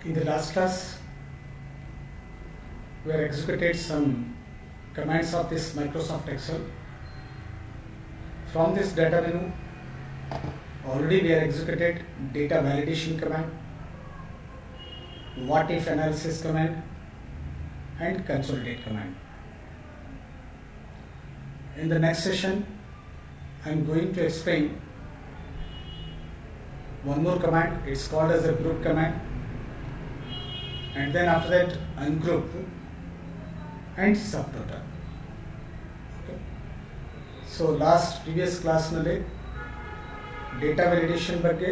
In the last class, we have executed some commands of this Microsoft Excel. From this data menu, already we have executed data validation command, what if analysis command, and consolidate command. In the next session, I am going to explain one more command. It's called as a group command, and then after that ungroup and subtotal. Okay. So last previous class nalli data validation ಬಗ್ಗೆ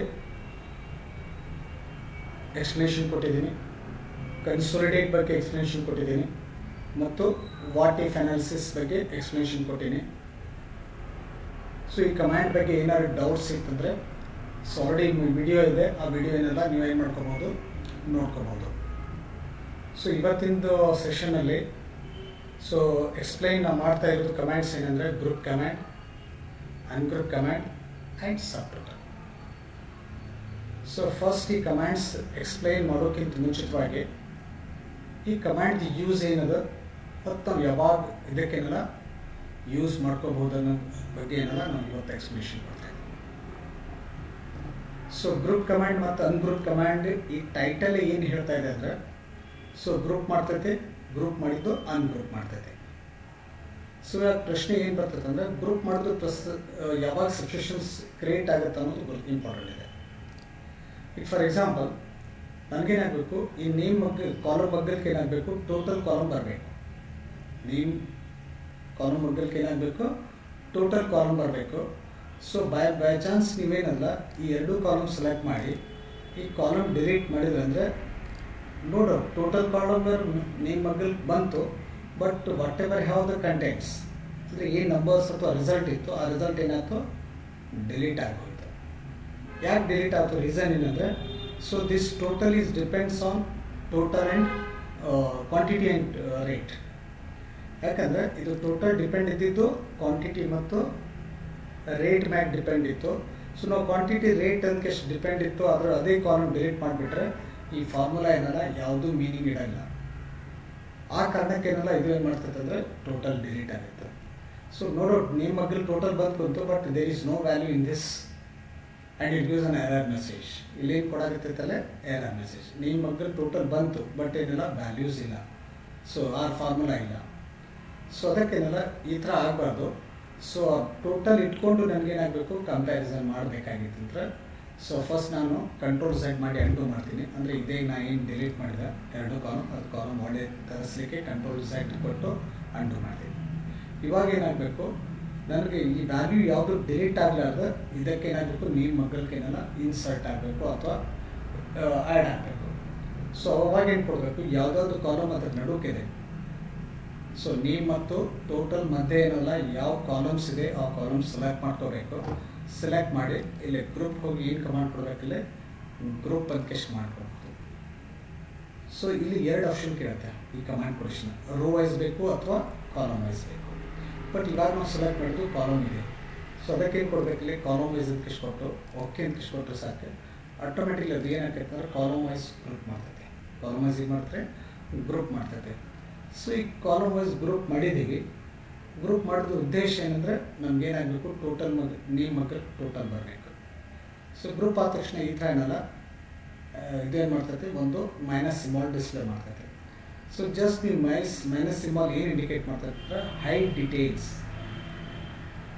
explanation ಕೊಟ್ಟಿದ್ದೀನಿ, consolidate ಬಗ್ಗೆ explanation ಕೊಟ್ಟಿದ್ದೀನಿ ಮತ್ತು what if analysis ಬಗ್ಗೆ explanation ಕೊಟ್ಟಿದ್ದೀನಿ. So ಈ command ಬಗ್ಗೆ ಏನಾದ್ರು ಡೌಟ್ಸ್ ಇತ್ತಂದ್ರೆ ಸೊ ಆಲ್ರೆಡಿ ವಿಡಿಯೋ ಇದೆ, ಆ ವಿಡಿಯೋನೆಲ್ಲ ನೀವು ಏನು ಮಾಡ್ಕೋಬಹುದು, ನೋಡ್ಕೋಬಹುದು. ಸೊ ಇವತ್ತಿಂದು ಸೆಷನಲ್ಲಿ ಸೊ ಎಕ್ಸ್ಪ್ಲೈನ್ ಮಾಡ್ತಾ ಇರೋದು ಕಮಾಂಡ್ಸ್ ಏನಂದರೆ group command, ungroup command and subtotal. So first ಈ ಕಮಾಂಡ್ಸ್ ಎಕ್ಸ್ಪ್ಲೈನ್ ಮಾಡೋಕ್ಕಿಂತ ಮುಂಚಿತವಾಗಿ ಈ ಕಮಾಂಡ್ ಯೂಸ್ ಏನದ ಮತ್ತು ನಾವು ಯಾವಾಗ ಇದಕ್ಕೇನೆಲ್ಲ ಯೂಸ್ ಮಾಡ್ಕೋಬಹುದು ಅನ್ನೋ ಬಗ್ಗೆ ಏನೆಲ್ಲ ನಾವು ಇವತ್ತು ಎಕ್ಸ್ಪ್ಲೇಷನ್ ಮಾಡ್ತಾ ಇದ್ದೀವಿ. ಸೊ ಗ್ರೂಪ್ ಕಮಾಂಡ್ ಮತ್ತು ಅನ್ಗ್ರೂಪ್ ಕಮಾಂಡ್ ಈ ಟೈಟಲ್ ಏನು ಹೇಳ್ತಾ ಇದೆ ಅಂದರೆ ಸೊ ಗ್ರೂಪ್ ಮಾಡ್ತೈತೆ, ಗ್ರೂಪ್ ಮಾಡಿದ್ದು ಅನ್ಗ್ರೂಪ್ ಮಾಡ್ತೈತೆ. ಸೊ ಇವಾಗ ಪ್ರಶ್ನೆ ಏನು ಬರ್ತೈತೆ ಅಂದರೆ ಗ್ರೂಪ್ ಮಾಡೋದು ಯಾವಾಗ ಸಿಚುವೇಶನ್ಸ್ ಕ್ರಿಯೇಟ್ ಆಗುತ್ತೆ ಅನ್ನೋದು ಇಂಪಾರ್ಟೆಂಟ್ ಇದೆ. ಈಗ ಫಾರ್ ಎಕ್ಸಾಂಪಲ್ ನನಗೇನಾಗಬೇಕು, ಈ ನೇಮ್ ಕಾಲಮ್ ಮಗ್ಗಲ್ಗೆ ಏನಾಗಬೇಕು, ಟೋಟಲ್ ಕಾಲಮ್ ಬರಬೇಕು. ನೇಮ್ ಕಾಲಮ್ ಮಗ್ಗಲ್ಗೆ ಏನಾಗಬೇಕು, ಟೋಟಲ್ ಕಾಲಮ್ ಬರಬೇಕು. ಸೊ ಬೈ ಚಾನ್ಸ್ ನೀವೇನಲ್ಲ ಈ ಎರಡೂ ಕಾಲಮ್ ಸೆಲೆಕ್ಟ್ ಮಾಡಿ ಈ ಕಾಲಮ್ ಡಿಲೀಟ್ ಮಾಡಿದ್ರೆ ಅಂದರೆ ನೋಡು ಟೋಟಲ್ ಕಾಲಮ್ ನೇಮ್ ಮಗ್ಗಲ್ ಬಂತು, but what ever have the contents ಅಂದರೆ ಏನು ನಂಬರ್ಸ್ ಅಥವಾ ರಿಸಲ್ಟ್ ಇತ್ತು ಆ ರಿಸಲ್ಟ್ ಏನಾಯ್ತು, ಡಿಲೀಟ್ ಆಗೋಯ್ತು. ಯಾಕೆ ಡಿಲೀಟ್ ಆಯಿತು, ರೀಸನ್ ಏನಂದರೆ so this total is depends on total and quantity and rate. ಯಾಕಂದರೆ ಇದು ಟೋಟಲ್ ಡಿಪೆಂಡ್ ಇದ್ದಿದ್ದು ಕ್ವಾಂಟಿಟಿ ಮತ್ತು ರೇಟ್ ಮ್ಯಾಗೆ ಡಿಪೆಂಡ್ ಇತ್ತು. ಸೊ ನಾವು ಕ್ವಾಂಟಿಟಿ ರೇಟ್ ಅದಕ್ಕೆ ಎಷ್ಟು ಡಿಪೆಂಡ್ ಇತ್ತು ಅದರ ಅದೇ ಕಾಲಮ್ ಡಿಲೀಟ್ ಮಾಡಿಬಿಟ್ರೆ ಈ ಫಾರ್ಮುಲಾ ಏನಲ್ಲ ಯಾವುದೂ ಮೀನಿಂಗ್ ಇಡಲ್ಲ. ಆ ಕಾರಣಕ್ಕೆ ಏನಲ್ಲ ಇದು ಏನು ಮಾಡ್ತೈತೆ ಅಂದರೆ ಟೋಟಲ್ ಡಿಲೀಟ್ ಆಗುತ್ತೆ. ಸೊ ನೋಡೋ ನೇಮ್ ಮಗ್ಗಲ್ ಟೋಟಲ್ ಬಂತು, but there is no value in this and it gives an error message. ಇಲ್ಲೇನು ಕೊಡಾಗತ್ತೈತಲ್ಲ ಎರರ್ ಮೆಸೇಜ್. ನೇಮ್ ಮಗ್ಗಲ್ ಟೋಟಲ್ ಬಂತು, ಬಟ್ ಏನಿಲ್ಲ ವ್ಯಾಲ್ಯೂಸ್ ಇಲ್ಲ, ಸೊ ಆ ಫಾರ್ಮುಲಾ ಇಲ್ಲ. ಸೊ ಅದಕ್ಕೇನಲ್ಲ ಈ ಥರ ಆಗಬಾರ್ದು. ಸೊ ಟೋಟಲ್ ಇಟ್ಕೊಂಡು ನನಗೇನಾಗಬೇಕು, ಕಂಪ್ಯಾರಿಸನ್ ಮಾಡಬೇಕಾಗಿತ್ತು ಅಂದರೆ ಸೊ ಫಸ್ಟ್ ನಾನು ಕಂಟ್ರೋಲ್ ಸೆಟ್ ಮಾಡಿ ಅಂಡು ಮಾಡ್ತೀನಿ. ಅಂದರೆ ಇದೇ ನಾ ಏನು ಡಿಲೀಟ್ ಮಾಡಿದೆ ಎರಡು ಕಾಲಮ್, ಅದು ಕಾಲಮ್ ಒಳ್ಳೆ ತರಿಸ್ಲಿಕ್ಕೆ ಕಂಟ್ರೋಲ್ ಸೆಟ್ ಕೊಟ್ಟು ಅಂಡು ಮಾಡ್ತೀನಿ. ಇವಾಗ ಏನಾಗಬೇಕು, ನನಗೆ ಈ ವ್ಯಾಲ್ಯೂ ಯಾವುದು ಡಿಲೀಟ್ ಆಗಲಾರ್ದು ಇದಕ್ಕೆ ಏನಾಗಬೇಕು, ನೇಮ್ ಮಗ್ಗಲ್ಗೆ ಏನೆಲ್ಲ ಇನ್ಸರ್ಟ್ ಆಗಬೇಕು ಅಥವಾ ಆ್ಯಡ್ ಆಗಬೇಕು. ಸೊ ಅವಾಗ ಏನು ಕೊಡಬೇಕು, ಯಾವುದಾದ್ರು ಕಾಲಮ್ ಅದ್ರ ನಡುಕಿದೆ. ಸೊ ನೇಮ್ ಮತ್ತು ಟೋಟಲ್ ಮಧ್ಯೆ ಏನಲ್ಲ ಯಾವ ಕಾಲಮ್ಸ್ ಇದೆ ಆ ಕಾಲಮ್ಸ್ ಸೆಲೆಕ್ಟ್ ಮಾಡ್ಕೋಬೇಕು. ಸೆಲೆಕ್ಟ್ ಮಾಡಿ ಇಲ್ಲಿ ಗ್ರೂಪ್ ಹೋಗಿ ಏನು ಕಮಾಂಡ್ ಕೊಡಬೇಕಿಲ್ಲ, ಗ್ರೂಪ್ ಅಂತ ಮಾಡ್ಕೊಬೇಕು. ಸೊ ಇಲ್ಲಿ ಎರಡು ಆಪ್ಷನ್ ಕೇಳುತ್ತೆ ಈ ಕಮಾಂಡ್ ಕೊಡಿಷನ್, ರೋ ವೈಸ್ ಬೇಕು ಅಥವಾ ಕಾಲಮ್ ವೈಸ್ ಬೇಕು. ಬಟ್ ಇವಾಗ ನಾವು ಸೆಲೆಕ್ಟ್ ಮಾಡಿದ್ದು ಕಾಲಮ್ ಇದೆ. ಸೊ ಅದಕ್ಕೇನು ಕೊಡಬೇಕಿಲ್ಲ, ಕಾಲಮ್ ವೈಸ್ ಅಂತ ಕೊಟ್ಟು ಓಕೆ ಅಂತ ಕೊಟ್ಟರೆ ಸಾಕು. ಆಟೋಮೆಟಿಕ್ಲಿ ಅದು ಏನಾಗ್ತೈತೆ ಅಂದರೆ ಕಾಲಮ್ ವೈಸ್ ಗ್ರೂಪ್ ಮಾಡ್ತೈತೆ. ಕಾಲಮ್ ವೈಸ್ ಏನು ಮಾಡ್ತಾರೆ, ಗ್ರೂಪ್ ಮಾಡ್ತೈತೆ. ಸೊ ಈ ಕಾಲಮ್ ವೈಸ್ ಗ್ರೂಪ್ ಮಾಡಿದ್ದೀವಿ. ಗ್ರೂಪ್ ಮಾಡಿದ ಉದ್ದೇಶ ಏನಂದರೆ ನಮಗೇನಾಗಬೇಕು, ಟೋಟಲ್ ನೇಮ್ ಮಗ್ಗಲ್ ಟೋಟಲ್ ಬರಬೇಕು. ಸೊ ಗ್ರೂಪ್ ಆದ ತಕ್ಷಣ ಈ ಥರ ಏನಲ್ಲ ಇದೇನು ಮಾಡ್ತೈತೆ, ಒಂದು ಮೈನಸ್ ಸಿಂಬಾಲ್ ಡಿಸ್ಪ್ಲೇ ಮಾಡ್ತೈತೆ. ಸೊ ಜಸ್ಟ್ ನೀವು ಮೈನಸ್ ಸಿಂಬಾಲ್ ಏನು ಇಂಡಿಕೇಟ್ ಮಾಡ್ತೈತೆ ಅಂದರೆ ಹೈಡ್ ಡೀಟೇಲ್ಸ್.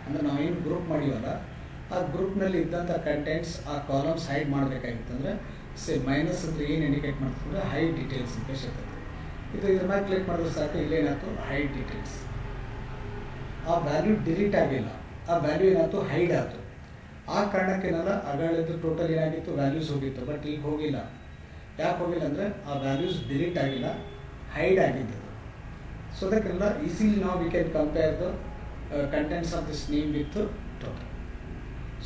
ಅಂದರೆ ನಾವೇನು ಗ್ರೂಪ್ ಮಾಡಿವಲ್ಲ ಆ ಗ್ರೂಪ್ನಲ್ಲಿ ಇದ್ದಂಥ ಕಂಟೆಂಟ್ಸ್ ಆ ಕಾಲಮ್ಸ್ ಹೈಡ್ ಮಾಡಬೇಕಾಗಿತ್ತಂದರೆ ಮೈನಸ್ ಅಂದರೆ ಏನು ಇಂಡಿಕೇಟ್ ಮಾಡ್ತದೆ ಅಂದರೆ ಹೈಡ್ ಡೀಟೇಲ್ಸ್ ಅಂತ ಸಿಗ್ತೈತೆ. ಇದು ಇದ್ರ ಮೇಲೆ ಕ್ಲಿಕ್ ಮಾಡಿದ್ರೆ ಸಾಕು, ಇಲ್ಲೇನಾಯ್ತು ಹೈಡ್ ಡೀಟೇಲ್ಸ್. ಆ ವ್ಯಾಲ್ಯೂ ಡಿಲೀಟ್ ಆಗಿಲ್ಲ, ಆ ವ್ಯಾಲ್ಯೂ ಏನಾಯ್ತು ಹೈಡ್ ಆಯಿತು. ಆ ಕಾರಣಕ್ಕೇನಲ್ಲ ಅಗಳಿದ್ದು ಟೋಟಲ್ ಏನಾಗಿತ್ತು, ವ್ಯಾಲ್ಯೂಸ್ ಹೋಗಿತ್ತು, ಬಟ್ ಈಗ ಹೋಗಿಲ್ಲ. ಯಾಕೆ ಹೋಗಿಲ್ಲ ಅಂದರೆ ಆ ವ್ಯಾಲ್ಯೂಸ್ ಡಿಲೀಟ್ ಆಗಿಲ್ಲ, ಹೈಡ್ ಆಗಿದ್ದು. ಸೊ ಅದಕ್ಕೆಲ್ಲ ಈಸಿಲಿ ನಾವು we can compare the contents of this name with total.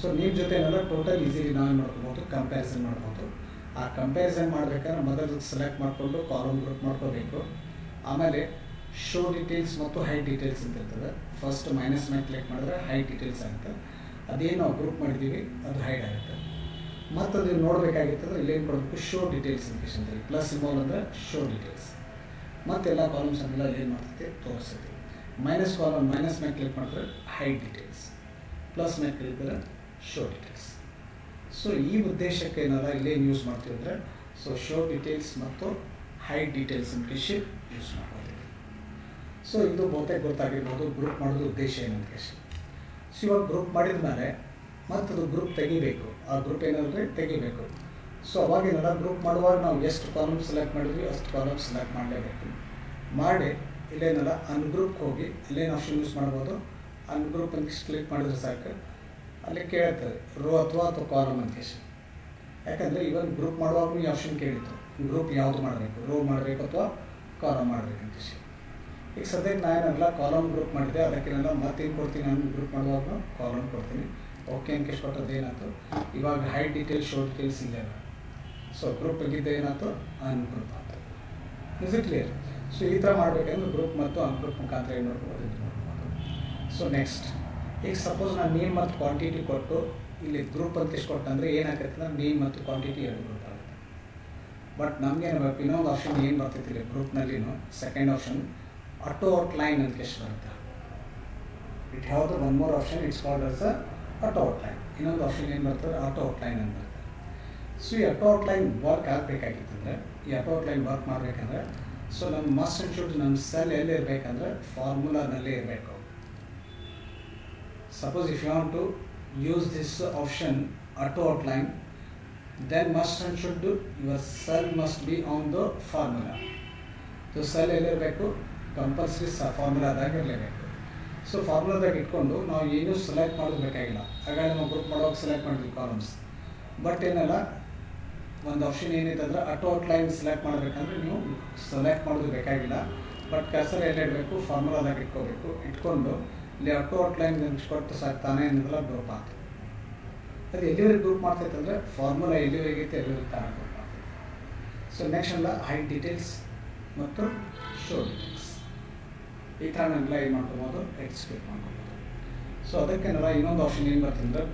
So name ಜೊತೆ ಏನೆಲ್ಲ ಟೋಟಲ್ ಈಸಿಲಿ ನಾವು ಏನು ಮಾಡ್ಕೋಬೋದು, ಕಂಪ್ಯಾರಿಸನ್ ಮಾಡ್ಬೋದು. ಆ ಕಂಪ್ಯಾರಿಸನ್ ಮಾಡಬೇಕಾದ್ರೆ ಮೊದಲು ಸೆಲೆಕ್ಟ್ ಮಾಡಿಕೊಂಡು ಕಾಲಮ್ ಗ್ರೂಪ್ ಮಾಡ್ಕೋಬೇಕು. ಆಮೇಲೆ ಶೋ ಡೀಟೇಲ್ಸ್ ಮತ್ತು ಹೈಡ್ ಡೀಟೇಲ್ಸ್ ಅಂತ ಇರ್ತದೆ. ಫಸ್ಟ್ ಮೈನಸ್ ಮೇಲೆ ಕ್ಲಿಕ್ ಮಾಡಿದ್ರೆ ಹೈಡ್ ಡೀಟೇಲ್ಸ್ ಆಗುತ್ತೆ. ಅದೇನು ನಾವು ಗ್ರೂಪ್ ಮಾಡಿದ್ದೀವಿ ಅದು ಹೈಡ್ ಆಗುತ್ತೆ. ಮತ್ತು ಅದು ನೋಡಬೇಕಾಗಿತ್ತಂದ್ರೆ ಇಲ್ಲೇನು ಕೊಡಬೇಕು, ಶೋ ಡೀಟೇಲ್ಸ್ ಅಂತ ಪ್ಲಸ್ ಸಿಂಬಲ್ ಅಂದರೆ ಶೋ ಡೀಟೇಲ್ಸ್. ಮತ್ತೆಲ್ಲ ಕಾಲಮ್ಸ್ ಎಲ್ಲ ಏನು ಮಾಡ್ತೈತೆ ತೋರಿಸ್ತೈತಿ. ಮೈನಸ್ ಕಾಲಮ್ ಮೈನಸ್ ಮೇಲೆ ಕ್ಲಿಕ್ ಮಾಡಿದ್ರೆ ಹೈಡ್ ಡೀಟೇಲ್ಸ್, ಪ್ಲಸ್ ಮೇಲೆ ಕ್ಲಿಕ್ ಮಾಡಿದ್ರೆ ಶೋ ಡೀಟೇಲ್ಸ್. ಸೊ ಈ ಉದ್ದೇಶಕ್ಕೆ ಏನಾರ ಇಲ್ಲೇನು ಯೂಸ್ ಮಾಡ್ತೀವಿ ಅಂದರೆ ಸೊ ಶೋ ಡೀಟೇಲ್ಸ್ ಮತ್ತು ಹೈಡ್ ಡೀಟೇಲ್ಸ್ ಅಂತ ಯೂಸ್ ಮಾಡ್ಬೋದು. ಸೊ ಇದು ಬಹುತೇಕ ಗೊತ್ತಾಗಿರ್ಬೋದು ಗ್ರೂಪ್ ಮಾಡೋದು ಉದ್ದೇಶ ಏನಂತ ಕೇಳಿ. ಸೊ ಇವಾಗ ಗ್ರೂಪ್ ಮಾಡಿದ ಮೇಲೆ ಮತ್ತದು ಗ್ರೂಪ್ ತೆಗಿಬೇಕು, ಆ ಗ್ರೂಪ್ ಏನಾದರೆ ತೆಗಿಬೇಕು. ಸೊ ಅವಾಗೇನಾರ ಗ್ರೂಪ್ ಮಾಡುವಾಗ ನಾವು ಎಷ್ಟು ಕಾಲಮ್ ಸೆಲೆಕ್ಟ್ ಮಾಡಿದ್ವಿ ಅಷ್ಟು ಕಾಲಮ್ ಸೆಲೆಕ್ಟ್ ಮಾಡಲೇಬೇಕು. ಮಾಡಿ ಇಲ್ಲೇನಲ್ಲ ಅನ್ಗ್ರೂಪ್ ಹೋಗಿ ಅಲ್ಲೇನು ಆಪ್ಷನ್ ಯೂಸ್ ಮಾಡ್ಬೋದು, ಅನ್ಗ್ರೂಪ್ ಅಂತ ಕ್ಲಿಕ್ ಮಾಡಿದ್ರೆ ಸಾಕು, ಅಲ್ಲಿ ಕೇಳ್ತದೆ ರೋ ಅಥವಾ ಕಾಲಮ್ ಅಂತ ಕೇಳಿ. ಯಾಕಂದರೆ ಇವನ್ ಗ್ರೂಪ್ ಮಾಡುವಾಗ ಈ ಆಪ್ಷನ್ ಕೇಳಿತ್ತು, ಗ್ರೂಪ್ ಯಾವುದು ಮಾಡಬೇಕು, ರೋ ಮಾಡಬೇಕು ಅಥವಾ ಕಾಲಮ್ ಮಾಡಬೇಕಂತ ಕೇಳಿ. ಈಗ ಸದ್ಯಕ್ಕೆ ನಾನೇನಲ್ಲ ಕಾಲಮ್ ಗ್ರೂಪ್ ಮಾಡಿದೆ, ಅದಕ್ಕೇನೆಲ್ಲ ಮತ್ತೇನು ಕೊಡ್ತೀನಿ, ನಾನು ಗ್ರೂಪ್ ಮಾಡುವಾಗ ಕಾಲಮ್ ಕೊಡ್ತೀನಿ. ಓಕೆ ಅಂತ ಕೇಳಿ ಕೊಟ್ಟದ್ದು ಏನಾಯ್ತು, ಇವಾಗ ಹೈಡ್ ಡೀಟೇಲ್ಸ್ ಶೋ ಡೀಟೇಲ್ಸ್ ಇಲ್ಲೇ. ಸೊ ಗ್ರೂಪ್ ಆಗಿದ್ದ ಏನಾಯ್ತು, ಅನ್ಗ್ರೂಪ್ ಆಯ್ತು. Is it clear? ಸೊ ಈ ಥರ ಮಾಡಬೇಕಂದ್ರೆ ಗ್ರೂಪ್ ಮತ್ತು ಅನ್ಗ್ರೂಪ್ ಮುಖಾಂತರ ಏನು ನೋಡ್ಬೋದು, ಇದು ನೋಡ್ಬೋದು. ಸೊ ನೆಕ್ಸ್ಟ್ ಈಗ ಸಪೋಸ್ ನಾನು ನೇಮ್ ಮತ್ತು ಕ್ವಾಂಟಿಟಿ ಕೊಟ್ಟು ಇಲ್ಲಿ ಗ್ರೂಪ್ ಅಂತ ಎಷ್ಟು ಕೊಟ್ಟಂದರೆ ಏನಾಗುತ್ತೆ ಅಂದ್ರೆ ನೇಮ್ ಮತ್ತು ಕ್ವಾಂಟಿಟಿ ಎರಡು ಗ್ರೂಪ್ ಆಗುತ್ತೆ. ಬಟ್ ನಮ್ಗೆ ಏನಾಗಬೇಕು, ಇನ್ನೊಂದು ಆಪ್ಷನ್ ಏನು ಬರ್ತೈತಿ ಇಲ್ಲಿ ಗ್ರೂಪ್ನಲ್ಲಿನೂ ಸೆಕೆಂಡ್ ಆಪ್ಷನ್ ಆಟೋ ಔಟ್ಲೈನ್ ಅಂತ ಎಷ್ಟು ಬರುತ್ತೆ. It have the one more option, it's called as auto outline. ಇನ್ನೊಂದು ಆಪ್ಷನ್ ಏನು ಬರ್ತದೆ, ಆಟೋ ಔಟ್ಲೈನ್ ಅಂತ ಬರ್ತದೆ. ಸೊ ಈ ಆಟೋ ಔಟ್ಲೈನ್ ವರ್ಕ್ ಆಗಬೇಕಾಗಿತ್ತಂದರೆ, ಈ ಆಟೋ ಔಟ್ಲೈನ್ ವರ್ಕ್ ಮಾಡಬೇಕಂದ್ರೆ ಸೊ ನಮ್ಮ ಮಸ್ಟ್ ಆ್ಯಂಡ್ ಶುಡ್ ನಮ್ಮ ಸೆಲ್ ಎಲ್ಲಿ ಇರಬೇಕಂದ್ರೆ ಫಾರ್ಮುಲಾನಲ್ಲೇ ಇರಬೇಕು. Suppose if you want to use this option auto outline, then must and should your cell must be on the formula. So cell ಎಲ್ಲಿರಬೇಕು, compulsory ಫಾರ್ಮುಲಾದಾಗ ಇರಲೇಬೇಕು. ಸೊ ಫಾರ್ಮುಲಾದಾಗ ಇಟ್ಕೊಂಡು ನಾವು ಏನೂ ಸೆಲೆಕ್ಟ್ ಮಾಡೋದು ಬೇಕಾಗಿಲ್ಲ. ಹಾಗಾಗಿ ನಾವು ಗ್ರೂಪ್ ಮಾಡುವಾಗ ಸೆಲೆಕ್ಟ್ ಮಾಡಿದ್ವಿ ಕಾಲಮ್ಸ್. ಬಟ್ ಏನಲ್ಲ ಒಂದು ಆಪ್ಷನ್ ಏನೈತೆ ಅಂದರೆ ಆಟೋ ಔಟ್ಲೈನ್ ಸೆಲೆಕ್ಟ್ ಮಾಡಬೇಕಂದ್ರೆ ನೀವು ಸೆಲೆಕ್ಟ್ ಮಾಡೋದು ಬೇಕಾಗಿಲ್ಲ. ಬಟ್ ಕರ್ಸರ್ ಎಲ್ಲಿ ಇಡಬೇಕು, ಫಾರ್ಮುಲಾದಾಗ ಇಟ್ಕೋಬೇಕು. ಇಟ್ಕೊಂಡು ಇಲ್ಲಿ ಆಟೋ ಔಟ್ಲೈನ್ ಕೊಟ್ಟು ಸಾಕು, ತಾನೇ ಏನಿದೆಲ್ಲ ಗ್ರೂಪ್ ಆಗ್ತದೆ. ಅದು ಎಲ್ಲಿವರೆಗೆ ಗ್ರೂಪ್ ಮಾಡ್ತೈತೆ ಅಂದರೆ ಫಾರ್ಮುಲಾ ಎಲ್ಲಿವರೆಗೆ ಐತೆ ಎಲ್ಲಿವರೆಗೆ ತಾನೇ ಗ್ರೂಪ್ ಮಾಡ್ತೈತೆ. ಸೊ ನೆಕ್ಸ್ಟ್ ಎಲ್ಲ ಹೈಡ್ ಡೀಟೇಲ್ಸ್ ಮತ್ತು ಶೋ ಡೀಟೇಲ್ಸ್ ಈ ಥರ ನಾನೆಲ್ಲ ಏನು ಮಾಡ್ಕೊಬೋದು, ಎಕ್ಸಿಕ್ಯೂಟ್ ಮಾಡ್ಕೊಬೋದು. ಸೊ ಅದಕ್ಕೇನಲ್ಲ ಇನ್ನೊಂದು ಆಪ್ಷನ್ ಏನು ಬರ್ತದೆ ಅಂದರೆ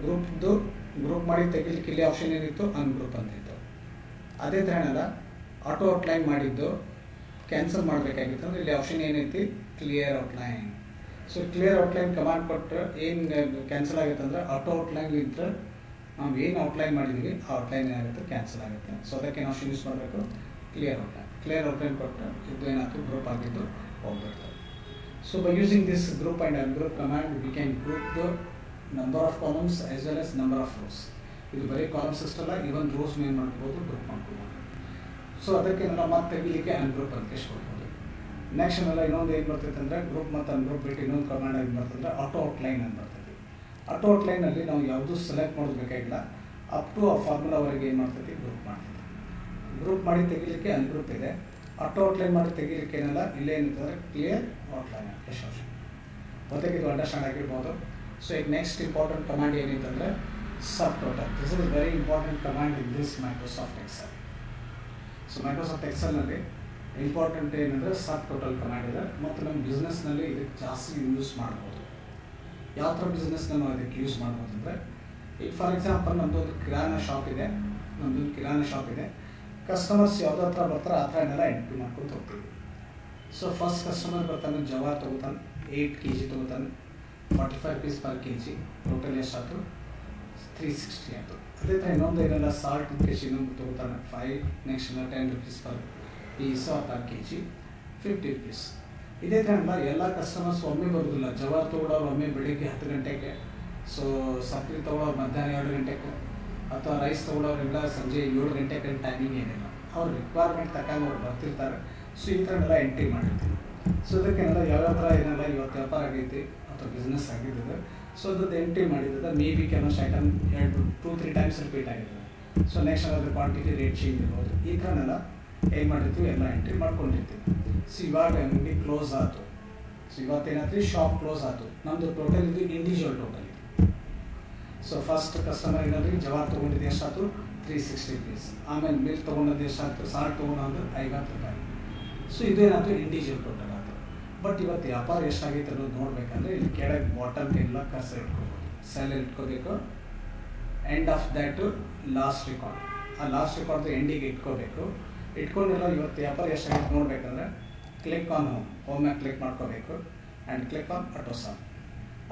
ಗ್ರೂಪ್ ಮಾಡಿ ತೆಗಿಲಿಕ್ಕೆ ಇಲ್ಲಿ ಆಪ್ಷನ್ ಏನಿತ್ತು, ಅನ್ಗ್ರೂಪ್ ಅಂತಿತ್ತು. ಅದೇ ಥರನೆಲ್ಲ ಆಟೋ ಔಟ್ಲೈನ್ ಮಾಡಿದ್ದು ಕ್ಯಾನ್ಸಲ್ ಮಾಡಬೇಕಾಗಿತ್ತು ಅಂದರೆ ಇಲ್ಲಿ ಆಪ್ಷನ್ ಏನೈತಿ, clear outline. So clear outline command ಕೊಟ್ಟರೆ ಏನು ಕ್ಯಾನ್ಸಲ್ ಆಗುತ್ತೆ ಅಂದರೆ ಆಟೋ ಔಟ್ಲೈನ್ ಇದ್ದರೆ ನಾವು ಏನು ಔಟ್ಲೈನ್ ಮಾಡಿದ್ದೀವಿ ಆ ಔಟ್ಲೈನ್ ಏನಾಗುತ್ತೆ, ಕ್ಯಾನ್ಸಲ್ ಆಗುತ್ತೆ. ಸೊ ಅದಕ್ಕೆ ನಾವು ಆಪ್ಷನ್ ಯೂಸ್ ಮಾಡಬೇಕು, ಕ್ಲಿಯರ್ ಔಟ್ಲೈನ್. ಕ್ಲಿಯರ್ ಔಟ್ಲೈನ್ ಕೊಟ್ಟರೆ ಇದು ಏನಾಯ್ತು, ಗ್ರೂಪ್ ಆಗಿದ್ದು ಹೋಗ್ಬಿಡ್ತದೆ. So by using this group and ungroup command we can group the number of columns as well as number of rows. ಇದು ಬರೀ ಕಾಲಮ್ಸ್ ಅಷ್ಟಲ್ಲ, ಇವನ್ ರೋಸ್ ಏನು ಮಾಡ್ಕೋಬೋದು, ಗ್ರೂಪ್ ಮಾಡ್ಕೋಬೋದು. ಸೊ ಅದಕ್ಕೆ ನಾವು ಮತ್ತೆ ತೆಗಿಲಿಕ್ಕೆ ಅನ್ಗ್ರೂಪ್ ಅಂತ ಕೊಡ್ಬೋದು. ನೆಕ್ಸ್ಟ್ ಎಲ್ಲ ಇನ್ನೊಂದು ಏನು ಬರ್ತೈತೆ ಅಂದರೆ ಗ್ರೂಪ್ ಮತ್ತು ಅನ್ಗ್ರೂಪ್ ಬಿಟ್ಟು ಇನ್ನೊಂದು ಕಮಾಂಡ್ ಏನು ಬರ್ತಂದ್ರೆ ಆಟೋ ಔಟ್ಲೈನ್ ಅಂತ ಬರ್ತೈತಿ. ಆಟೋ ಔಟ್ಲೈನಲ್ಲಿ ನಾವು ಯಾವುದೂ ಸೆಲೆಕ್ಟ್ ಮಾಡೋದು ಬೇಕಾಗಿಲ್ಲ, ಅಪ್ ಟು ಆ ಫಾರ್ಮುಲಾವರೆಗೆ ಏನು ಮಾಡ್ತೈತಿ, ಗ್ರೂಪ್ ಮಾಡ್ತೈತಿ. ಗ್ರೂಪ್ ಮಾಡಿ ತೆಗಿಲಿಕ್ಕೆ ಅನ್ಗ್ರೂಪ್ ಇದೆ, ಆಟೋ ಔಟ್ಲೈನ್ ಮಾಡಿ ತೆಗಿಲಿಕ್ಕೆ ಏನಲ್ಲ ಇಲ್ಲೇ ಏನಿರ್ತಂದರೆ ಕ್ಲಿಯರ್ ಔಟ್ಲೈನ್ ಅಂತ ಆಪ್ಷನ್. ಮತ್ತೆ ಇದು ಅಂಡರ್ಸ್ಟ್ಯಾಂಡ್ ಆಗಿರ್ಬೋದು. ಸೊ ಈಗ ನೆಕ್ಸ್ಟ್ ಇಂಪಾರ್ಟೆಂಟ್ ಕಮಾಂಡ್ ಏನಿತ್ತಂದರೆ subtotal. This is very important command in this Microsoft Excel. So Microsoft ಎಕ್ಸೆಲ್ನಲ್ಲಿ ಇಂಪಾರ್ಟೆಂಟ್ ಏನಂದರೆ ಸಬ್ ಟೋಟಲ್ ಕಮಾಂಡ್ ಇದೆ ಮತ್ತು ನಮ್ಮ ಬಿಸ್ನೆಸ್ನಲ್ಲಿ ಇದಕ್ಕೆ ಜಾಸ್ತಿ ಯೂಸ್ ಮಾಡ್ಬೋದು. ಯಾವ ಥರ ಬಿಸ್ನೆಸ್ನ ನಾವು ಇದಕ್ಕೆ ಯೂಸ್ ಮಾಡ್ಬೋದು ಅಂದರೆ, ಈಗ ಫಾರ್ ಎಕ್ಸಾಂಪಲ್ ನಮ್ಮದೊಂದು ಕಿರಾಣಾ ಶಾಪ್ ಇದೆ. ಕಸ್ಟಮರ್ಸ್ ಯಾವುದೋ ಹತ್ರ ಬರ್ತಾರೆ ಆ ಥರ ಎಲ್ಲ ಎಂಟ್ರಿ ಮಾಡ್ಕೊಂಡು ಹೋಗ್ತೀವಿ. ಸೊ ಫಸ್ಟ್ ಕಸ್ಟಮರ್ ಬರ್ತಾನೆ, ಜವಾರ್ ತೊಗೋತಾನೆ, 8 kg ತೊಗೋತಾನೆ, 45 rupees per kg, total ಎಷ್ಟಾಯ್ತು, 360 ಆಯಿತು. ಅದೇ ಥರ ಇನ್ನೊಂದು ಏನೆಲ್ಲ ಸಾಲ್ಟ್ ಕೆಜಿ ಇನ್ನೊಂದು ತೊಗೋತಾನೆ 5, next 10 rupees per piece per kg, 50 rupees. ಇದೇ ಥರ ಎಲ್ಲ ಕಸ್ಟಮರ್ಸ್ ಒಮ್ಮೆ ಬರೋದಿಲ್ಲ. ಜವಾರ್ ತೊಗೊಳೋರು ಒಮ್ಮೆ ಬೆಳಿಗ್ಗೆ 10 ಗಂಟೆಗೆ, ಸೊ ಸಕ್ಕರೆ ತೊಗೊಳೋರು ಮಧ್ಯಾಹ್ನ 2 ಗಂಟೆಗೆ, ಅಥವಾ ರೈಸ್ ತೊಗೊಳೋರೆಲ್ಲ ಸಂಜೆ 7 ಗಂಟೆಗೆ ಟೈಮಿಂಗ್ ಏನಿಲ್ಲ. ಅವ್ರ ರಿಕ್ವೈರ್ಮೆಂಟ್ ತಕ್ಕಂಗೆ ಅವ್ರು ಬರ್ತಿರ್ತಾರೆ. ಸೊ ಈ ಥರ ಎಲ್ಲ ಎಂಟ್ರಿ ಮಾಡಿರ್ತೀವಿ. ಸೊ ಅದಕ್ಕೇನೆಲ್ಲ ಯಾವ್ಯಾವ ಥರ ಏನೆಲ್ಲ ಇವತ್ತು ವ್ಯಾಪಾರ ಆಗೈತಿ ಅಥವಾ ಬಿಸ್ನೆಸ್ ಆಗಿರ್ತದೆ, ಸೊ ಅದ್ರದ್ದು ಎಂಟ್ರಿ ಮಾಡಿರ್ತದೆ. ಮೇ ಬಿ ಕೆಲವೊಂದು ಐಟಮ್ 2-3 times ರಿಪೀಟ್ ಆಗಿರ್ತದೆ. ಸೊ ನೆಕ್ಸ್ಟ್ ಅದ್ರ ಕ್ವಾಂಟಿಟಿ ರೇಟ್ ಚೇಂಜ್ ಇರ್ಬೋದು. ಈ ಥರನೆಲ್ಲ ಏನು ಮಾಡಿರ್ತೀವಿ, ಎಲ್ಲ ಎಂಟ್ರಿ ಮಾಡ್ಕೊಂಡಿರ್ತೀವಿ. ಸೊ ಇವಾಗ ಅಂಗಡಿ ಕ್ಲೋಸ್ ಆಯಿತು. ಸೊ ಇವತ್ತೇನಾಯ್ತು, ಶಾಪ್ ಕ್ಲೋಸ್ ಆಯಿತು. ನಮ್ಮದು ಟೋಟಲ್ ಇದು ಇಂಡಿವಿಜುವಲ್ ಟೋಟಲ್ ಇದು. ಸೊ ಫಸ್ಟ್ ಕಸ್ಟಮರ್ ಏನಾದ್ರಿ ಜವಾರ್ ತೊಗೊಂಡಿದ್ದು ಎಷ್ಟಾಯ್ತು, 360 rupees. ಆಮೇಲೆ ಮಿಲ್ಕ್ ತೊಗೊಂಡದ್ದು ಎಷ್ಟಾಯ್ತು, ಸಾಲ್ಟ್ ತೊಗೊಂಡು 50 ರೂಪಾಯಿ. ಸೊ ಇದೇನಾಯ್ತು, ಇಂಡಿವಿಜುವಲ್ ಟೋಟಲ್ ಆಯಿತು. ಬಟ್ ಇವತ್ತು ವ್ಯಾಪಾರ ಎಷ್ಟಾಗೈತೆ ಅನ್ನೋದು ನೋಡಬೇಕಂದ್ರೆ ಇಲ್ಲಿ ಕೆಳಗೆ ಬಾಟಮ್ ಎಲ್ಲ ಕರ್ಸರ್ ಇಟ್ಕೋಬೋದು. ಸೆಲ್ ಇಟ್ಕೋಬೇಕು, end of that last record. ಆ ಲಾಸ್ಟ್ ರೆಕಾರ್ಡ್ ಎಂಡಿಗೆ ಇಟ್ಕೋಬೇಕು. ಇಟ್ಕೊಂಡೆಲ್ಲ ಇವತ್ತು ವ್ಯಾಪಾರ ಎಷ್ಟಾಗಿತ್ತು ನೋಡಬೇಕಂದ್ರೆ ಕ್ಲಿಕ್ ಆನ್ ಹೋಮ್ಯಾಗ ಕ್ಲಿಕ್ ಮಾಡ್ಕೋಬೇಕು ಆ್ಯಂಡ್ ಕ್ಲಿಕ್ ಆನ್ ಆಟೋಸಮ್.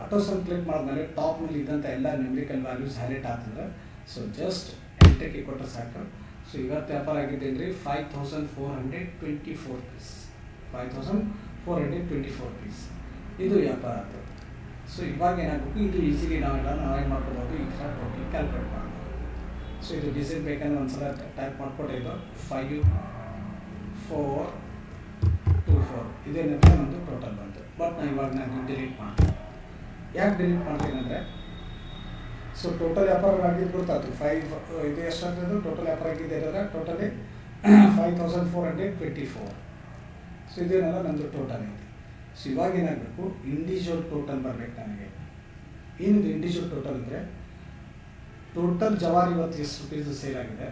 ಆಟೋಸಮ್ ಕ್ಲಿಕ್ ಮಾಡಿದ್ಮೇಲೆ ಟಾಪ್ನಲ್ಲಿ ಇದ್ದಂಥ ಎಲ್ಲ ನ್ಯೂಮರಿಕಲ್ ವ್ಯಾಲ್ಯೂಸ್ ಹೈಲೈಟ್ ಆಗ್ತದೆ. ಸೊ ಜಸ್ಟ್ ಎಂಟ್ರಿಗೆ ಕೊಟ್ಟರೆ ಸಾಕು. ಸೊ ಇವತ್ತು ವ್ಯಾಪಾರ ಆಗಿದ್ದೇನೆ ರೀ 5424 ಪೀಸ್, 5424 ಪೀಸ್ ಇದು ವ್ಯಾಪಾರ ಆಯಿತು. ಸೊ ಇವಾಗ ಏನಾಗಬೇಕು, ಇದು ಈಸಿಲಿ ನಾವೇನು ಮಾಡ್ಕೊಬೋದು, ಈ ಥರ ಟೋಟಲ್ ಕ್ಯಾಲ್ಕುಲೇಟ್ ಮಾಡ್ಬೋದು. ಸೊ ಇದು ಡಿಸೈನ್ ಬೇಕಂದ್ರೆ ಒಂದ್ಸಲ ಟೈಪ್ ಮಾಡಿಕೊಟ್ಟಿದ್ದು 5424 ಇದೇನಂದ್ರೆ ನಮ್ಮದು ಟೋಟಲ್ ಬಂತು. ಬಟ್ ನಾನು ಡಿಲೀಟ್ ಮಾಡ್ತೀನಿ. ಯಾಕೆ ಡಿಲೀಟ್ ಮಾಡ್ತೀನಿ ಅಂದರೆ, ಸೊ ಟೋಟಲ್ ವ್ಯಾಪಾರ ಆಗಿದ್ದು ಗೊತ್ತಾಯ್ತು. ಇದು ಎಷ್ಟಾಗ್ತದೆ ಟೋಟಲ್ ವ್ಯಾಪಾರ ಆಗಿದ್ದು ಹೇಳಿದ್ರೆ ಟೋಟಲಿ 5424. ಸೊ ಇದೇನಲ್ಲ ನಮ್ಮದು ಟೋಟಲ್ ಐತಿ. ಸೊ ಇವಾಗ ಏನಾಗಬೇಕು, ಇಂಡಿವಿಜುವಲ್ ಟೋಟಲ್ ಬರಬೇಕು ನನಗೆ. ಏನಿದು ಇಂಡಿವಿಜುವಲ್ ಟೋಟಲ್ ಅಂದರೆ, ಟೋಟಲ್ ಜವಾರಿ ಇವತ್ತು ಎಷ್ಟು ರುಪೀಸ್ ಸೇಲ್ ಆಗಿದೆ,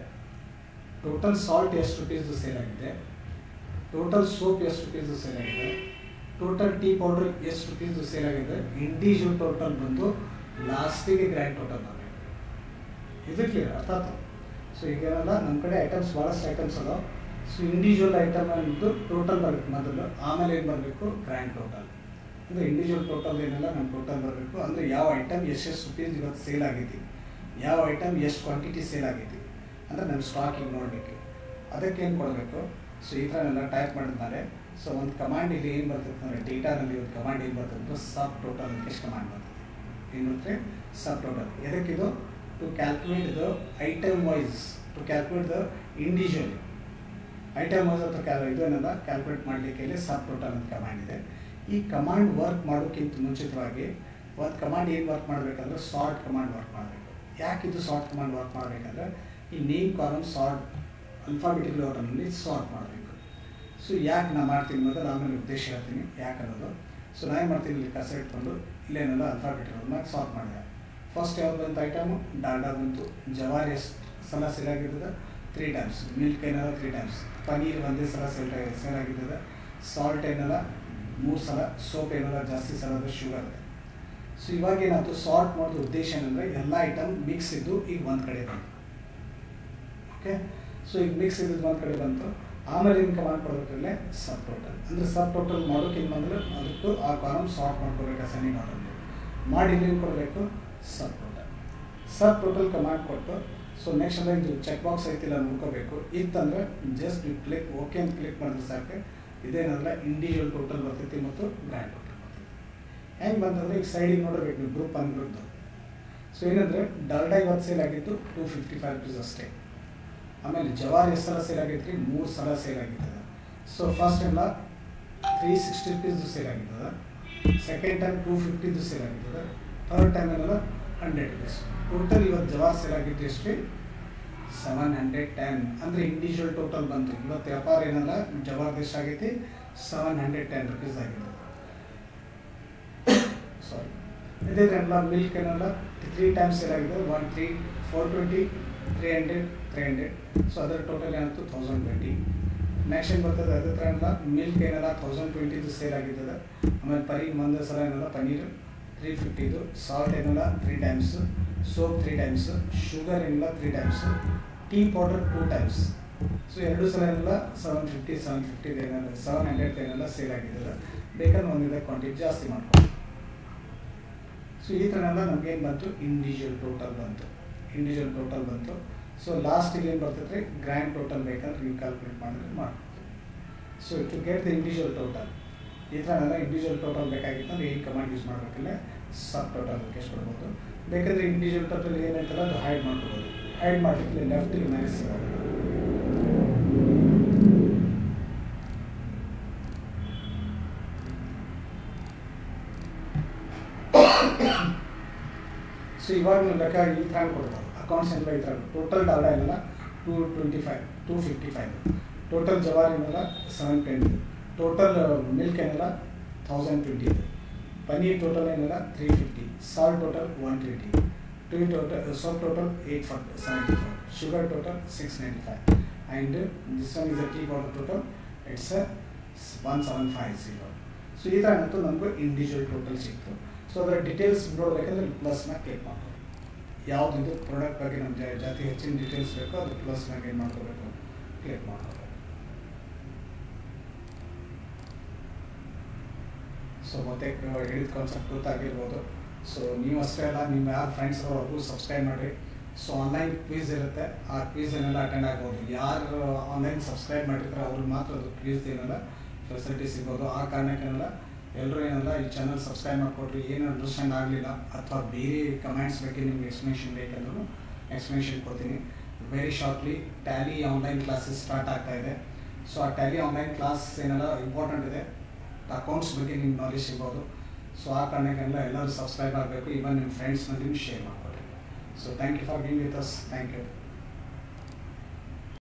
ಟೋಟಲ್ ಸಾಲ್ಟ್ ಎಷ್ಟು ರುಪೀಸ್ ಸೇಲ್ ಆಗಿದೆ, ಟೋಟಲ್ ಸೋಪ್ ಎಷ್ಟು ರುಪೀಸ್ ಸೇಲ್ ಆಗಿದೆ, ಟೋಟಲ್ ಟೀ ಪೌಡರ್ ಎಷ್ಟು ರುಪೀಸ್ ಸೇಲ್ ಆಗಿದೆ. ಇಂಡಿವಿಜುವಲ್ ಟೋಟಲ್ ಬಂದು ಲಾಸ್ಟಿಗೆ ಗ್ರ್ಯಾಂಡ್ ಟೋಟಲ್ ಬರಬೇಕು. ಇದು ಕ್ಲಿಯರ್ ಅರ್ಥ ಆಯ್ತು. ಸೊ ಈಗೇನಲ್ಲ ನಮ್ಮ ಕಡೆ ಐಟಮ್ಸ್ ಭಾಳಷ್ಟು ಐಟಮ್ಸ್ ಅದಾವ. ಸೊ ಇಂಡಿವಿಜುವಲ್ ಐಟಮ್ ಅನ್ನೋದು ಟೋಟಲ್ ಬರಬೇಕು ಮೊದಲು, ಆಮೇಲೆ ಏನು ಬರಬೇಕು ಗ್ರ್ಯಾಂಡ್ ಟೋಟಲ್. ಅಂದರೆ ಇಂಡಿವಿಜುವಲ್ ಟೋಟಲ್ ಏನೆಲ್ಲ ನಮ್ಮ ಟೋಟಲ್ ಬರಬೇಕು. ಅಂದರೆ ಯಾವ ಐಟಮ್ ಎಷ್ಟೆಷ್ಟು ರುಪೀಸ್ ಇವತ್ತು ಸೇಲ್ ಆಗೈತಿ, ಯಾವ ಐಟಮ್ ಎಷ್ಟು ಕ್ವಾಂಟಿಟಿ ಸೇಲ್ ಆಗೈತಿ ಅಂದರೆ ನಮ್ಮ ಸ್ಟಾಕಿಗೆ ನೋಡಬೇಕು. ಅದಕ್ಕೆ ಏನು ಕೊಡಬೇಕು. ಸೊ ಈ ಥರ ಎಲ್ಲ ಟೈಪ್ ಮಾಡಿದ್ಮೇಲೆ ಸೊ ಒಂದು ಕಮಾಂಡ್ ಇಲ್ಲಿ ಏನು ಬರ್ತದೆ ಅಂದರೆ, ಡೇಟಾನಲ್ಲಿ ಒಂದು ಕಮಾಂಡ್ ಏನು ಬರ್ತದೆ ಅಂದರೆ ಸಬ್ ಟೋಟಲ್ ಅಂತ ಎಷ್ಟು ಕಮಾಂಡ್ ಬರ್ತದೆ. ಏನು ಬರುತ್ತೆ ಸಬ್ ಟೋಟಲ್. ಎದಕ್ಕಿದು to calculate the item wise, to calculate the individual item wise ಅಥವಾ ಇದನ್ನೆಲ್ಲ ಕ್ಯಾಲ್ಕುಲೇಟ್ ಮಾಡಲಿಕ್ಕೆ ಸಬ್ ಟೋಟಲ್ ಅಂತ ಕಮಾಂಡ್ ಇದೆ. ಈ ಕಮಾಂಡ್ ವರ್ಕ್ ಮಾಡೋಕ್ಕಿಂತ ಮುಂಚಿತವಾಗಿ ಒಂದು ಕಮಾಂಡ್ ಏನು ವರ್ಕ್ ಮಾಡಬೇಕಂದ್ರೆ ಸಾರ್ಟ್ ಕಮಾಂಡ್ ವರ್ಕ್ ಮಾಡಬೇಕು. ಯಾಕೆ ಇದು ಸಾರ್ಟ್ ಕಮಾಂಡ್ ವರ್ಕ್ ಮಾಡಬೇಕಂದ್ರೆ, ಈ ನೇಮ್ ಕಾಲಮ್ ಸಾರ್ಟ್ ಅಲ್ಫಾಬೆಟಿಕಲ್ ಆರ್ಡರ್ನಲ್ಲಿ ಸಾರ್ಟ್ ಮಾಡಬೇಕು. ಸೊ ಯಾಕೆ ನಾನು ಮಾಡ್ತೀನಿ ಮೊದಲು, ಆಮೇಲೆ ಉದ್ದೇಶ ಹೇಳ್ತೀನಿ ಯಾಕೆ ಅನ್ನೋದು. ಸೊ ನಾನು ಏನು ಮಾಡ್ತೀನಿ, ಇಲ್ಲಿ ಕಸ ಇಟ್ಕೊಂಡು ಇಲ್ಲೇನೆಲ್ಲ ಅಲ್ಫಾಬೆಟಿಕಲ್ ಸಾರ್ಟ್ ಮಾಡಿದೆ. ಫಸ್ಟ್ ಯಾವ್ದು ಬಂತು ಐಟಮು, ಡಾಲ್ಡಾ ಬಂತು. ಜವಾರಿ ಎಷ್ಟು ಸಲ ಸೇಲ್ ಆಗಿರ್ತದೆ 3 ಟೈಮ್ಸ್, ಮಿಲ್ಕ್ ಏನಾರ 3 ಟೈಮ್ಸ್, ಪನೀರ್ ಒಂದೇ ಸಲ ಸೇಲ್ ಆಗಿರ್ತದೆ, ಸಾಲ್ಟ್ ಏನಾರ 3 ಸಲ, ಸೋಪ್ ಏನಾರ ಜಾಸ್ತಿ ಸಲ ಅಂದರೆ ಶುಗರ್. ಸೊ ಇವಾಗ ಏನಾಯ್ತು, ಸಾರ್ಟ್ ಮಾಡೋದು ಉದ್ದೇಶ ಏನಂದರೆ ಎಲ್ಲ ಐಟಮ್ ಮಿಕ್ಸ್ ಇದ್ದು ಈಗ ಒಂದು ಕಡೆ ಬಂತು. ಓಕೆ, ಸೊ ಈಗ ಮಿಕ್ಸ್ ಇದ್ದು ಒಂದು ಕಡೆ ಬಂತು. ಆಮೇಲೆ ಏನು ಕಮಾಂಡ್ ಕೊಡಬೇಕಲ್ಲೇ ಸಬ್ ಟೋಟಲ್. ಅಂದರೆ ಸಬ್ ಟೋಟಲ್ ಮಾಡೋಕ್ಕಿಂತ ಮೊದಲು ಅದಕ್ಕೂ ಆ ಕಾಲಮ್ ಸಾರ್ಟ್ ಮಾಡ್ಕೋಬೇಕು. ಅಸೆಂಡಿಂಗ್ ಆರ್ಡರ್ಲಿ ಮಾಡಿ ಇಲ್ಲಿ ಏನು ಕೊಡಬೇಕು ಸಬ್ ಟೋಟಲ್. ಸಬ್ ಟೋಟಲ್ ಕಮಾಂಡ್ ಕೊಟ್ಟು ಸೊ ನೆಕ್ಸ್ಟ್ ಅಂದರೆ ಇದು ಚೆಕ್ ಬಾಕ್ಸ್ ಐತಿಲ್ಲ ನೋಡ್ಕೋಬೇಕು. ಇತ್ತಂದರೆ ಜಸ್ಟ್ ನೀವು ಕ್ಲಿಕ್ ಓಕೆ ಅಂತ ಕ್ಲಿಕ್ ಮಾಡಿದ್ರೆ ಸಾಕು. ಇದೇನಲ್ಲ ಇಂಡಿವಿಜುವಲ್ ಟೋಟಲ್ ಬರ್ತೈತಿ ಮತ್ತು ಗ್ರ್ಯಾಂಡ್ ಟೋಟಲ್ ಬರ್ತೈತಿ. ಹೆಂಗೆ ಬಂತಂದರೆ ಈಗ ಸೈಡಿಗೆ ನೋಡಬೇಕು ನೀವು ಗ್ರೂಪ್ ಅನ್ಗ್ರೂಪ್ದು. ಸೊ ಏನಂದರೆ ಡಾಲ್ಡಾ ಇವತ್ತು ಸೇಲ್ ಆಗಿತ್ತು 255 rupees ಅಷ್ಟೇ. ಆಮೇಲೆ ಜವಾರಿ ಎಷ್ಟು ಸಲ ಸೇಲ್ ಆಗೈತೆ ರೀ, 3 ಸಲ ಸೇಲ್ ಆಗಿರ್ತದೆ. ಸೊ ಫಸ್ಟ್ ಎಲ್ಲ 360 rupees ಸೇಲ್ ಆಗಿರ್ತದೆ, ಸೆಕೆಂಡ್ ಟೈಮ್ 250 ಸೇಲ್ ಆಗಿರ್ತದೆ, ಥರ್ಡ್ ಟೈಮ್ ಏನೆಲ್ಲ 100 rupees. ಟೋಟಲ್ ಇವತ್ತು ಜವಾರಿ ಸೇಲ್ ಆಗಿತ್ತು ಎಷ್ಟು 710. ಅಂದರೆ ಇಂಡಿವಿಜುವಲ್ ಟೋಟಲ್ ಬಂತು. ಇವತ್ತು ವ್ಯಾಪಾರ ಏನಲ್ಲ ಜವಾರಿ ಎಷ್ಟು ಆಗೈತಿ 710 rupees ಆಗಿರ್ತದೆ. ಸಾರಿ, ಇದೇ ಎಲ್ಲ ಮಿಲ್ಕ್ ಏನೆಲ್ಲ 3 ಟೈಮ್ಸ್ ಸೇಲ್ ಆಗಿದೆ, 1 3 420 300 300. ಸೊ ಅದರ ಟೋಟಲ್ ಏನಾಯ್ತು 1020. ನೆಕ್ಸ್ಟ್ ಏನು ಬರ್ತದೆ ಅದೇ ಥರ ಎಲ್ಲ ಮಿಲ್ಕ್ ಏನೆಲ್ಲ 1020 ಸೇಲ್ ಆಗಿರ್ತದೆ. ಆಮೇಲೆ ಒಂದೇ ಸಲ ಏನೆಲ್ಲ ಪನೀರ್ 350, ಸಾಲ್ಟ್ ಏನೆಲ್ಲ 3 ಟೈಮ್ಸ್, ಸೋಪ್ 3 ಟೈಮ್ಸ್, ಶುಗರ್ ಏನೆಲ್ಲ 3 times, tea powder 2 times. So 2 ಸಲ ಏನೆಲ್ಲ 750 ಏನೆಲ್ಲ 700 ಏನೆಲ್ಲ ಸೇಲ್ ಆಗಿರ್ತದೆ. ಬೇಕಾದ್ರೆ ಒಂದಿದೆ ಕ್ವಾಂಟಿಟಿ ಜಾಸ್ತಿ ಮಾಡ್ಕೊಂಡು. ಸೊ ಈ ಥರ ಎಲ್ಲ ನಮಗೇನು ಬಂತು ಇಂಡಿವಿಜುವಲ್ ಟೋಟಲ್ ಬಂತು. ಇಂಡಿವಿಜುವಲ್ ಟೋಟಲ್ ಬಂತು. ಸೊ ಲಾಸ್ಟಿಗೆ ಏನು ಬರ್ತೈತೆ ರೀ ಗ್ರ್ಯಾಂಡ್ ಟೋಟಲ್ ಬೇಕಾದ್ರೆ ನೀವು ಕ್ಯಾಲ್ಕುಲೇಟ್ ಮಾಡಿದ್ರೆ ಮಾಡ್ಬೋದು. So to get the individual total ಈ ಥರ ಎಲ್ಲ ಇಂಡಿವಿಜುವಲ್ ಟೋಟಲ್ ಬೇಕಾಗಿತ್ತು ಅಂದರೆ ಏನು ಕಮಾಂಡ್ ಯೂಸ್ ಮಾಡಬೇಕಿಲ್ಲ ಸಬ್ ಟೋಟಲ್ ಕೇಸ್ ಕೊಡ್ಬೋದು. ಬೇಕಾದರೆ ಇಂಡಿವಿಜುವಲ್ ಟೋಟಲ್ ಏನೈತಲ್ಲ ಅದು ಹೈಡ್ ಮಾಡ್ಕೋಬೋದು. ಹೈಡ್ ಮಾಡಲಿಕ್ಕೆ ಲೆಫ್ಟಿಗೆ ಮೈನಸ್ ಸಿಗೋದು. ಸೊ ಇವಾಗ ನೀವು ಬೇಕಾಗಿ ಈ ಥರ ಕೊಡ್ಬೋದು. ಅಕೌಂಟ್ಸ್ ಎಲ್ಲ ಈ ಥರ ಟೋಟಲ್ ಡಾಲ್ಡಾ ಏನೆಲ್ಲ 255, ಟೋಟಲ್ ಜವಾರಿ ಏನೆಲ್ಲ 710, ಟೋಟಲ್ ಮಿಲ್ಕ್ ಏನೆಲ್ಲ 1020, ಪನೀರ್ ಟೋಟಲ್ ಏನೆಲ್ಲ 350, salt total 120, tea total soap total 874, sugar total 695, and this one is a tea powder total it's 1750. So ಈ ಥರ ನಮಗೂ ಇಂಡಿವಿಜುವಲ್ ಟೋಟಲ್ ಸಿಕ್ತು. ಸೊ ಅದರ ಡೀಟೇಲ್ಸ್ ನೋಡಬೇಕಂದ್ರೆ ಪ್ಲಸ್ನ ಕ್ಲಿಕ್ ಮಾಡ್ಬೋದು. ಯಾವುದು ಇದು ಪ್ರಾಡಕ್ಟ್ ಬಗ್ಗೆ ನಮ್ಮ ಜಾತಿ ಹೆಚ್ಚಿನ ಡೀಟೇಲ್ಸ್ ಬೇಕೋ ಅದು ಪ್ಲಸ್ ಮ್ಯಾಗ ಏನು ಮಾಡ್ಕೋಬೇಕು, ಕ್ಲಿಕ್ ಮಾಡ್ಕೋಬೇಕು. ಸೊ ಮತ್ತೆ ಹೇಳಿದ ಕಾನ್ಸೆಪ್ಟ್ ಗೊತ್ತಾಗಿರ್ಬೋದು. ಸೊ ನೀವು ಅಷ್ಟೇ ಅಲ್ಲ, ನಿಮ್ಮ ಯಾರು ಫ್ರೆಂಡ್ಸ್ ಅವ್ರಿಗೂ ಸಬ್ಸ್ಕ್ರೈಬ್ ಮಾಡಿರಿ. ಸೊ ಆನ್ಲೈನ್ ಕ್ವಿಝ್ ಇರುತ್ತೆ, ಆ ಕ್ವಿಝ್ ಏನೆಲ್ಲ ಅಟೆಂಡ್ ಆಗ್ಬೋದು. ಯಾರು ಆನ್ಲೈನ್ ಸಬ್ಸ್ಕ್ರೈಬ್ ಮಾಡಿರ್ತಾರೆ ಅವ್ರಿಗೆ ಮಾತ್ರ ಅದು ಕ್ವಿಝ್ ಏನೆಲ್ಲ ಫೆಸಿಲಿಟಿ ಸಿಗ್ಬೋದು. ಆ ಕಾರಣಕ್ಕೇನೆಲ್ಲ ಎಲ್ಲರೂ ಏನೆಲ್ಲ ಈ ಚಾನಲ್ ಸಬ್ಸ್ಕ್ರೈಬ್ ಮಾಡಿಕೊಡ್ರಿ. ಏನು ಅಂಡರ್ಸ್ಟ್ಯಾಂಡ್ ಆಗಲಿಲ್ಲ ಅಥವಾ ಬೇರೆ ಕಮೆಂಟ್ಸ್ ಬಗ್ಗೆ ನಿಮ್ಗೆ ಎಕ್ಸ್ಪ್ಲನೇಷನ್ ಬೇಕಂದ್ರೂ ಎಕ್ಸ್ಪ್ಲನೇಷನ್ ಕೊಡ್ತೀನಿ. Very shortly Tally online classes start ಆಗ್ತಾ ಇದೆ. ಸೊ ಆ ಟ್ಯಾಲಿ ಆನ್ಲೈನ್ ಕ್ಲಾಸ್ ಏನೆಲ್ಲ ಇಂಪಾರ್ಟೆಂಟ್ ಇದೆ, ಅಕೌಂಟ್ಸ್ ಬಗ್ಗೆ ನಿಮ್ಗೆ ನಾಲೆಜ್ ಸಿಗ್ಬೋದು. ಸೊ ಆ ಕಾರಣಕ್ಕೆಲ್ಲ ಎಲ್ಲರೂ ಸಬ್ಸ್ಕ್ರೈಬ್ ಆಗಬೇಕು, ಇವನ್ ನಿಮ್ಮ ಫ್ರೆಂಡ್ಸ್ ಮಂದಿನೂ ಶೇರ್ ಮಾಡ್ಕೊಳ್ಳಿ. So thank you for being with us. Thank you.